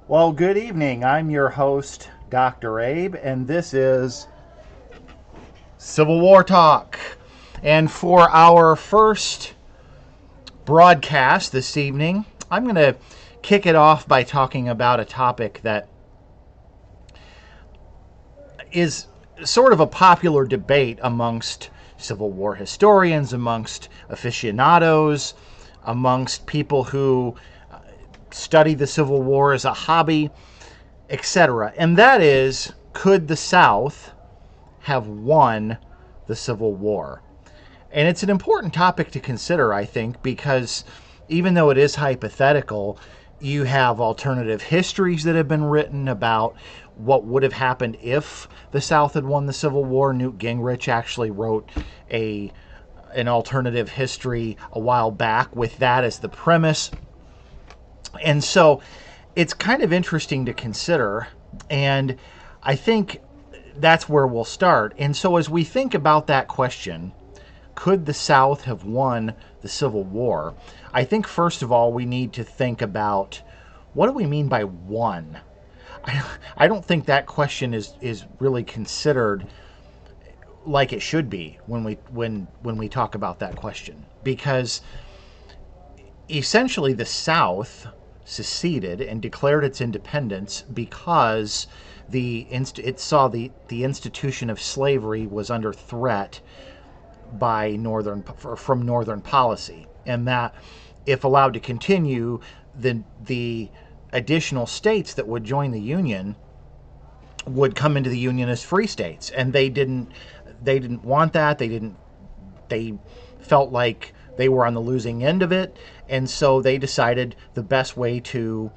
Well, good evening. I'm your host, Dr. Abe, and this is Civil War Talk. And for our first broadcast this evening, I'm going to kick it off by talking about a topic that is sort of a popular debate amongst Civil War historians, amongst aficionados, amongst people who study the Civil War as a hobby, etc. And that is, could the South have won the Civil War? And it's an important topic to consider, I think, because even though it is hypothetical, you have alternative histories that have been written about what would have happened if the South had won the Civil War. Newt Gingrich actually wrote an alternative history a while back with that as the premise. And so it's kind of interesting to consider, and I think that's where we'll start. And so as we think about that question, could the South have won the Civil War? I think first of all we need to think about, what do we mean by won? I don't think that question is really considered like it should be when we talk about that question, because essentially the South seceded and declared its independence because it saw the institution of slavery was under threat from Northern policy, and that if allowed to continue, the additional states that would join the Union would come into the Union as free states, and they didn't want that. They felt like they were on the losing end of it, and so they decided the best way to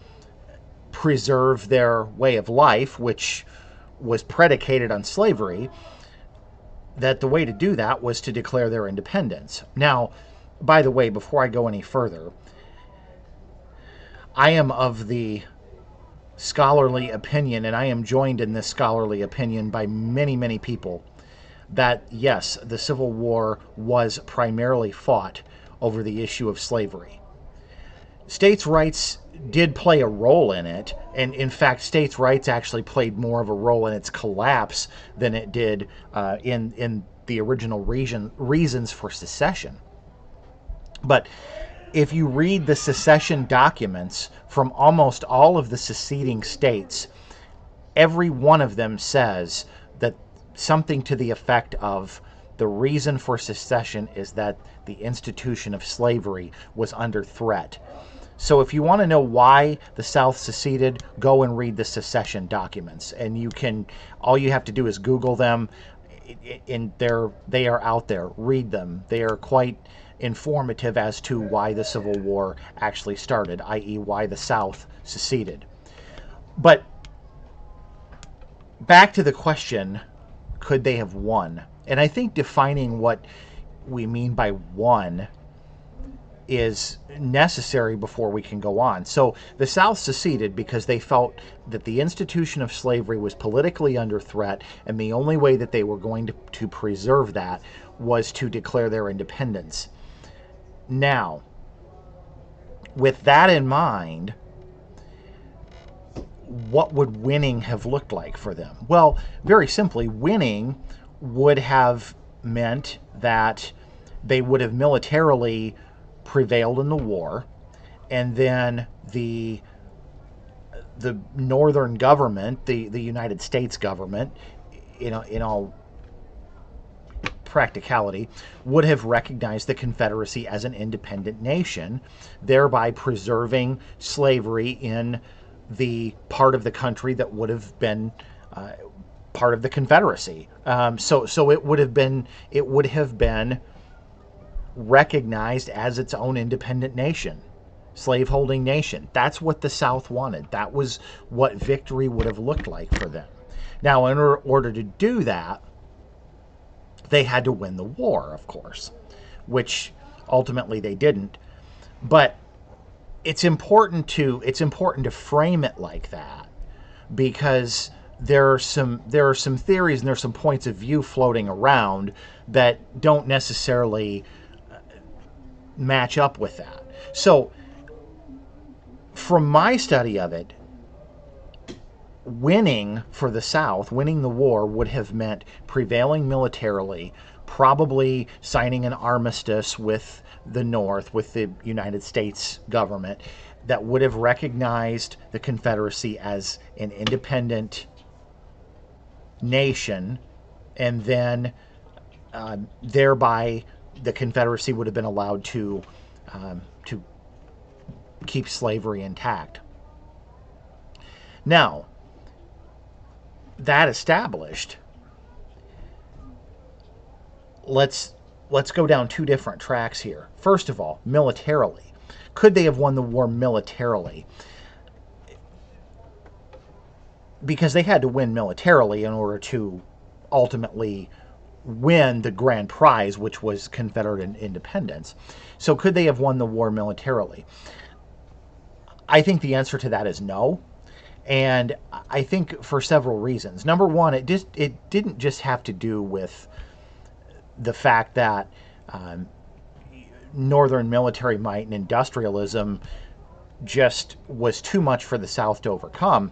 preserve their way of life, which was predicated on slavery, that the way to do that was to declare their independence. Now, by the way, before I go any further, I am of the scholarly opinion, and I am joined in this scholarly opinion by many, many people, that yes, the Civil War was primarily fought over the issue of slavery. States' rights did play a role in it, and in fact, states' rights actually played more of a role in its collapse than it did in the original reasons for secession. But if you read the secession documents from almost all of the seceding states, every one of them says that something to the effect of, the reason for secession is that the institution of slavery was under threat. So if you want to know why the South seceded, go and read the secession documents, and all you have to do is Google them, and they are out there. Read them. They are quite informative as to why the Civil War actually started, i.e. why the South seceded. But back to the question, could they have won? And I think defining what we mean by won is necessary before we can go on. So the South seceded because they felt that the institution of slavery was politically under threat, and the only way that they were going to preserve that was to declare their independence. Now, with that in mind, what would winning have looked like for them? Well, very simply, winning would have meant that they would have militarily prevailed in the war, and then the northern government, the United States government, in all practicality, would have recognized the Confederacy as an independent nation, thereby preserving slavery in the part of the country that would have been part of the Confederacy. So it would have been recognized as its own independent nation, slaveholding nation. That's what the South wanted. That was what victory would have looked like for them. Now, in order to do that, they had to win the war, of course, which ultimately they didn't. But it's important to frame it like that, because there are some theories and there's some points of view floating around that don't necessarily match up with that. So from my study of it, winning for the South, winning the war, would have meant prevailing militarily, probably signing an armistice with the North, with the United States government, that would have recognized the Confederacy as an independent nation, and then thereby the Confederacy would have been allowed to keep slavery intact. Now, that established, let's go down two different tracks here. First of all, militarily. Could they have won the war militarily? Because they had to win militarily in order to ultimately win the grand prize, which was Confederate independence. So could they have won the war militarily? I think the answer to that is no. And I think for several reasons. Number one, it didn't just have to do with the fact that Northern military might and industrialism just was too much for the South to overcome.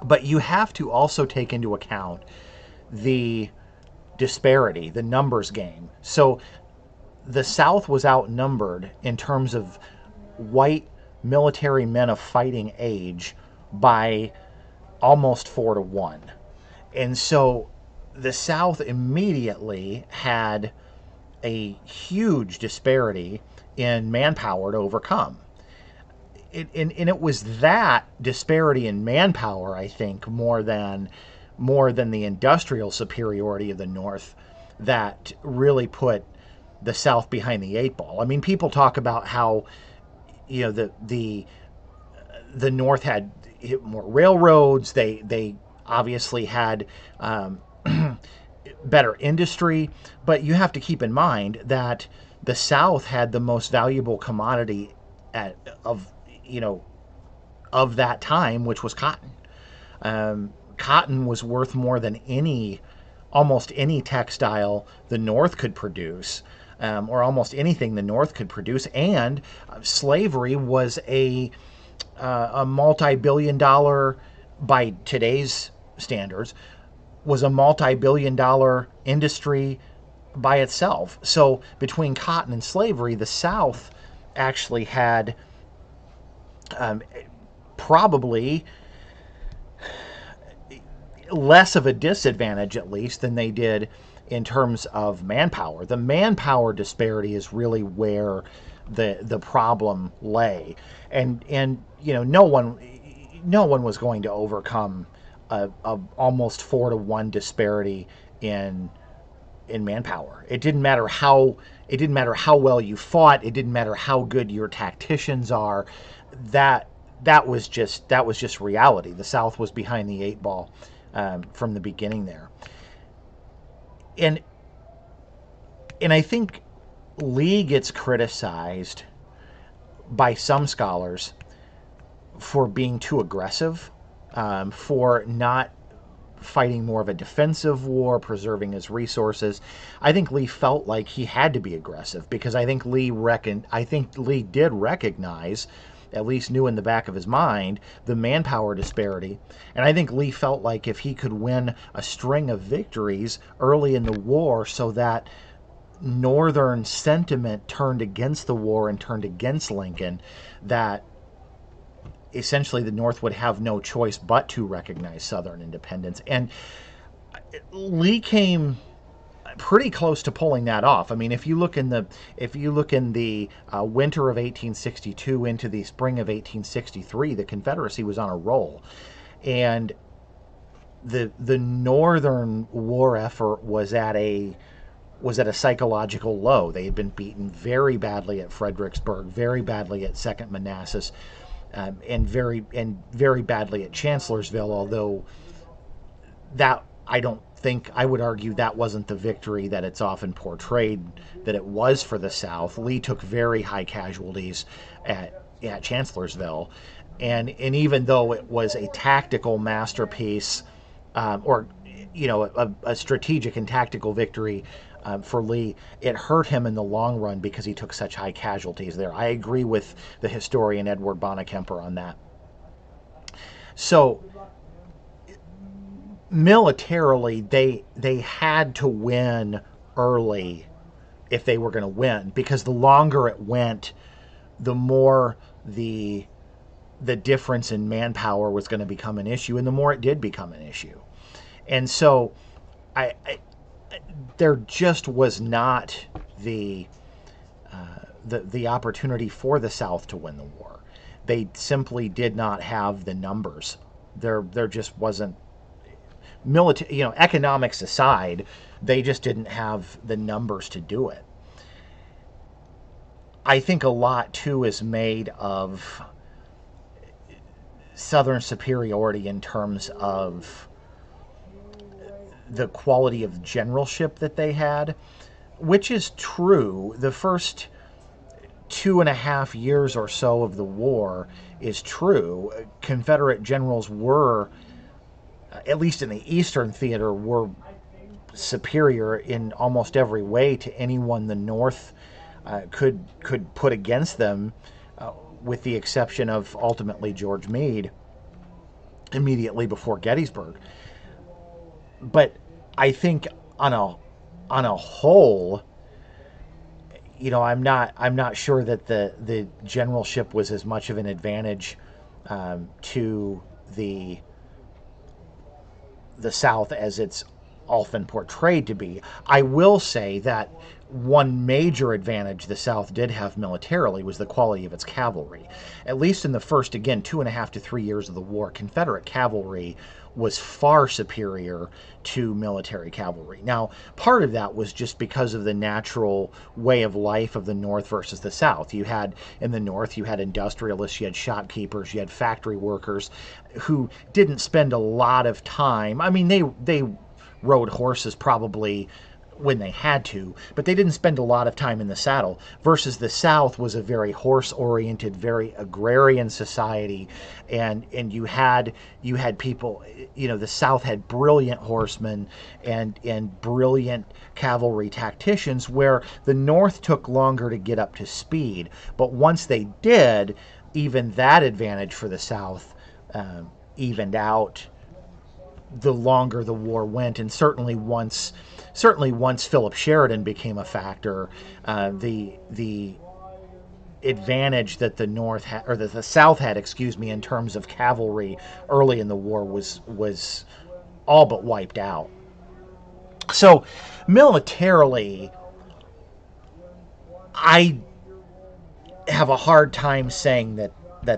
But you have to also take into account the disparity, the numbers game. So the South was outnumbered in terms of white military men of fighting age by almost 4-1. And so the South immediately had a huge disparity in manpower to overcome. And it was that disparity in manpower, I think, more than the industrial superiority of the North, that really put the South behind the eight ball. I mean, people talk about how, you know, the North had more railroads. They obviously had better industry, but you have to keep in mind that the South had the most valuable commodity of that time, which was cotton. Cotton was worth more than almost any textile the North could produce, or almost anything the North could produce. And slavery was a multi-billion-dollar, by today's standards, was a multi-billion-dollar industry by itself. So between cotton and slavery, the South actually had probably less of a disadvantage, at least, than they did in terms of manpower. The manpower disparity is really where the problem lay, and you know, no one was going to overcome a almost 4-1 disparity in manpower. It didn't matter how well you fought. It didn't matter how good your tacticians are. That was just reality. The South was behind the eight ball from the beginning there. And I think Lee gets criticized by some scholars for being too aggressive, for not fighting more of a defensive war, preserving his resources. I think Lee felt like he had to be aggressive, because I think Lee did recognize, at least knew in the back of his mind, the manpower disparity. And I think Lee felt like if he could win a string of victories early in the war so that Northern sentiment turned against the war and turned against Lincoln, that essentially the North would have no choice but to recognize Southern independence. And Lee came pretty close to pulling that off. I mean, if you look in the winter of 1862 into the spring of 1863, the Confederacy was on a roll, and the Northern war effort was at a psychological low. They had been beaten very badly at Fredericksburg, very badly at Second Manassas, and very badly at Chancellorsville. Although I would argue that wasn't the victory that it's often portrayed that it was for the South. Lee took very high casualties at Chancellorsville, and even though it was a tactical masterpiece, or a strategic and tactical victory for Lee, it hurt him in the long run because he took such high casualties there. I agree with the historian Edward Bonekemper on that. So militarily they had to win early if they were going to win, because the longer it went, the more the difference in manpower was going to become an issue, and the more it did become an issue. And so I there just was not the the opportunity for the South to win the war. They simply did not have the numbers. There just wasn't military, economics aside, they just didn't have the numbers to do it. I think a lot too is made of Southern superiority in terms of the quality of generalship that they had, which is true. The first 2.5 years or so of the war is true. Confederate generals were, at least in the Eastern Theater, were superior in almost every way to anyone the North could put against them, with the exception of ultimately George Meade immediately before Gettysburg. But I think on a whole, I'm not sure that the generalship was as much of an advantage to the South as it's often portrayed to be. I will say that one major advantage the South did have militarily was the quality of its cavalry. At least in the first, again, 2.5 to 3 years of the war, Confederate cavalry was far superior to military cavalry. Now, part of that was just because of the natural way of life of the North versus the South. In the North, you had industrialists, you had shopkeepers, you had factory workers who didn't spend a lot of time. I mean, they rode horses probably when they had to, but they didn't spend a lot of time in the saddle, versus the South was a very horse-oriented, very agrarian society, and you had people, the South had brilliant horsemen and brilliant cavalry tacticians, where the North took longer to get up to speed. But once they did, even that advantage for the South evened out the longer the war went. And certainly once Philip Sheridan became a factor, the advantage that the North had, or that the South had, in terms of cavalry early in the war was all but wiped out. So militarily, I have a hard time saying that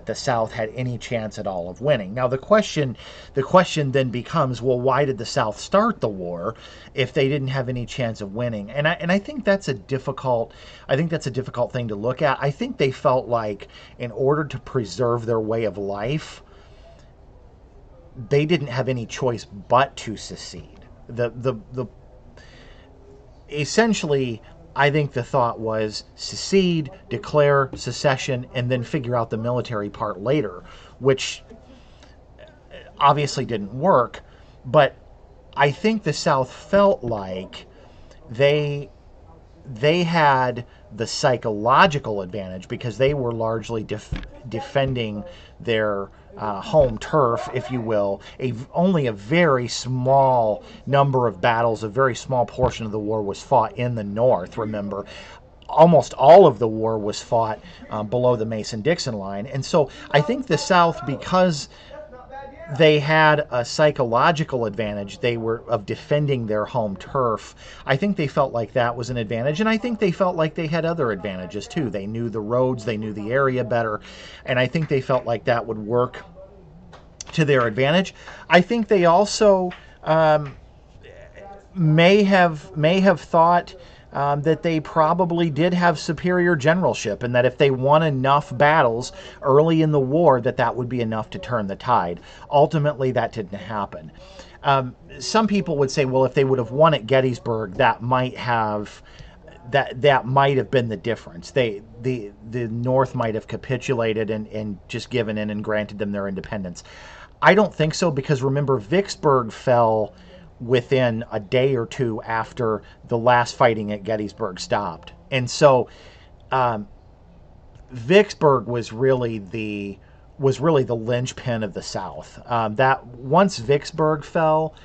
the South had any chance at all of winning. Now the question then becomes, well, why did the South start the war if they didn't have any chance of winning? And I think that's a difficult thing to look at. I think they felt like, in order to preserve their way of life, they didn't have any choice but to secede. Essentially, I think the thought was secede, declare secession, and then figure out the military part later, which obviously didn't work. But I think the South felt like they had the psychological advantage because they were largely defending their home turf, if you will. Only a very small number of battles, a very small portion of the war was fought in the North, remember. Almost all of the war was fought below the Mason-Dixon line. And so I think the South, because they had a psychological advantage, they were of defending their home turf, I think they felt like that was an advantage. And I think they felt like they had other advantages too. They knew the roads, they knew the area better, and I think they felt like that would work to their advantage. I think they also may have thought that they probably did have superior generalship, and that if they won enough battles early in the war, that would be enough to turn the tide. Ultimately, that didn't happen. Some people would say, well, if they would have won at Gettysburg, that might have been the difference. The North might have capitulated and just given in and granted them their independence. I don't think so, because remember, Vicksburg fell within a day or two after the last fighting at Gettysburg stopped. And so Vicksburg was really the linchpin of the South. That once Vicksburg fell,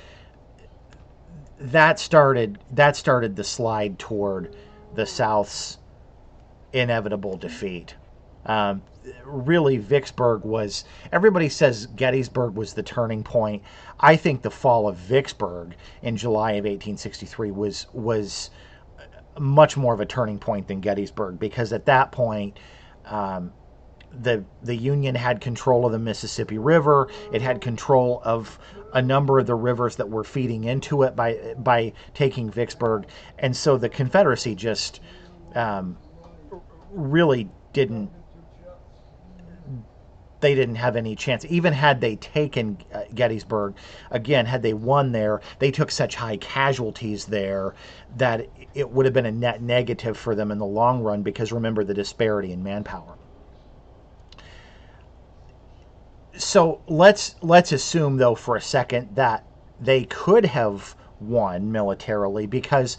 that started the slide toward the South's inevitable defeat. Um, Really, Vicksburg was. Everybody says Gettysburg was the turning point. I think the fall of Vicksburg in July of 1863 was much more of a turning point than Gettysburg, because at that point, um, the Union had control of the Mississippi River. It had control of a number of the rivers that were feeding into it by taking Vicksburg, and so the Confederacy just um, really didn't. They didn't have any chance. Even had they taken Gettysburg, again, had they won there, they took such high casualties there that it would have been a net negative for them in the long run, because remember the disparity in manpower. So let's assume, though, for a second that they could have won militarily, because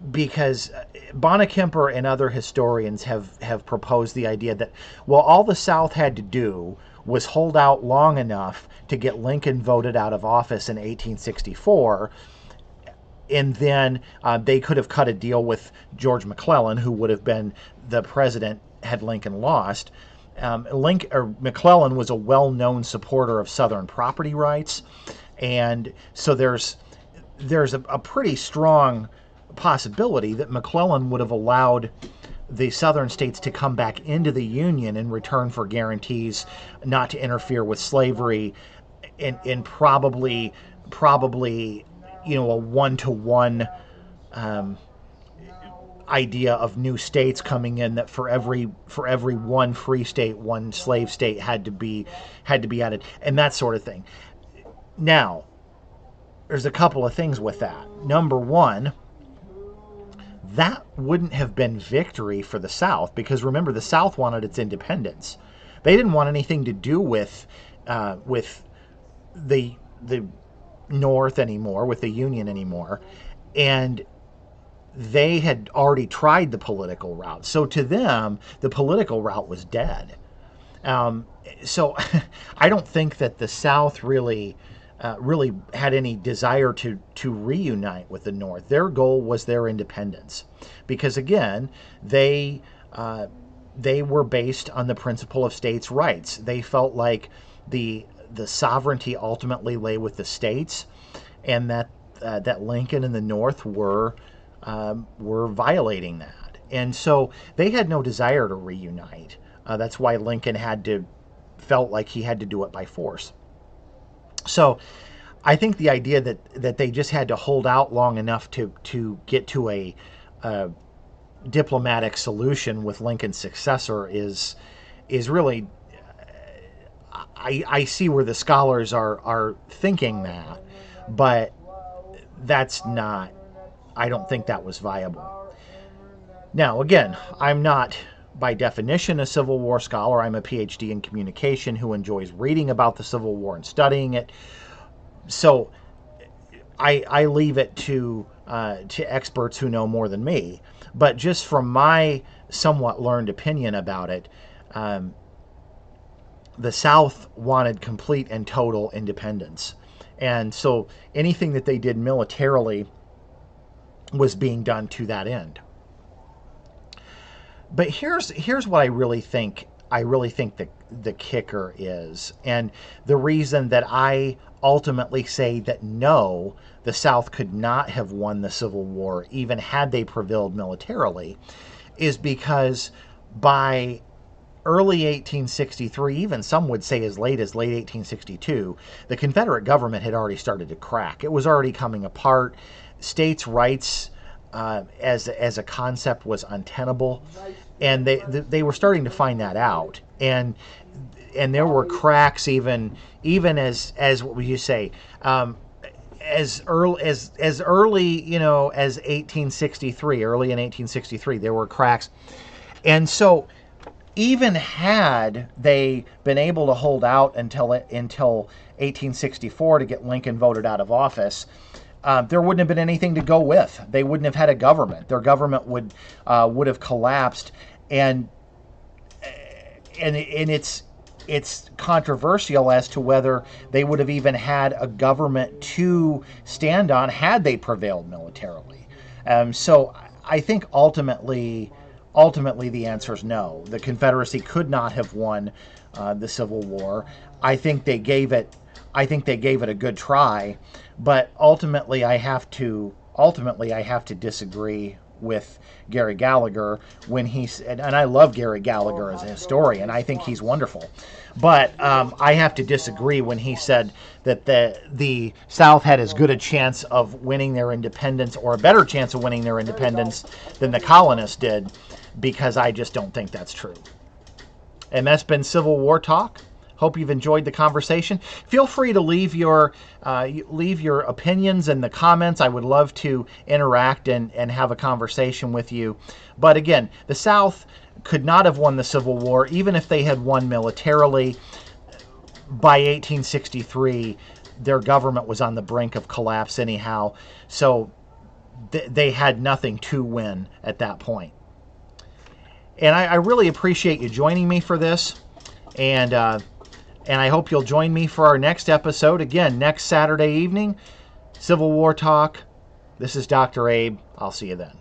Bonekemper and other historians have proposed the idea that, well, all the South had to do was hold out long enough to get Lincoln voted out of office in 1864, and then they could have cut a deal with George McClellan, who would have been the president had Lincoln lost. McClellan was a well-known supporter of Southern property rights, and so there's a pretty strong possibility that McClellan would have allowed the Southern states to come back into the Union in return for guarantees not to interfere with slavery, and probably a 1-to-1 idea of new states coming in, that for every one free state, one slave state had to be added, and that sort of thing. Now, there's a couple of things with that. Number one, that wouldn't have been victory for the South, because remember, the South wanted its independence. They didn't want anything to do with the North anymore, with the Union anymore, and they had already tried the political route. So to them, the political route was dead. So I don't think that the South really had any desire to reunite with the North. Their goal was their independence, because again, they were based on the principle of states' rights. They felt like the sovereignty ultimately lay with the states, and that Lincoln and the North were violating that, and so they had no desire to reunite. That's why Lincoln felt like he had to do it by force. So I think the idea that they just had to hold out long enough to get to a diplomatic solution with Lincoln's successor is really, I see where the scholars are thinking that, but that's not, I don't think that was viable. Now, again, I'm not by definition a Civil War scholar. I'm a PhD in communication who enjoys reading about the Civil War and studying it. So I leave it to experts who know more than me. But just from my somewhat learned opinion about it, the South wanted complete and total independence. And so anything that they did militarily was being done to that end. But here's what I really think the kicker is, and the reason that I ultimately say that no, the South could not have won the Civil War even had they prevailed militarily, is because by early 1863, even some would say as late 1862, the Confederate government had already started to crack. It was already coming apart. States' rights as a concept was untenable, and they were starting to find that out, and there were cracks even as what would you say, as early as 1863, early in 1863 there were cracks. And so even had they been able to hold out until 1864 to get Lincoln voted out of office, there wouldn't have been anything to go with. They wouldn't have had a government. Their government would have collapsed, and it's it's controversial as to whether they would have even had a government to stand on had they prevailed militarily. So I think ultimately the answer is no. The Confederacy could not have won the Civil War. I think they gave it. I think they gave it a good try, but ultimately I have to disagree with Gary Gallagher when he said, and I love Gary Gallagher as a historian. I think he's wonderful, but I have to disagree when he said that the South had as good a chance of winning their independence, or a better chance of winning their independence, than the colonists did, because I just don't think that's true. And that's been Civil War Talk. Hope you've enjoyed the conversation. Feel free to leave your opinions in the comments. I would love to interact and have a conversation with you. But again, the South could not have won the Civil War, even if they had won militarily. By 1863, their government was on the brink of collapse anyhow. So they had nothing to win at that point. And I really appreciate you joining me for this. And I hope you'll join me for our next episode. Again, next Saturday evening, Civil War Talk. This is Dr. Abe. I'll see you then.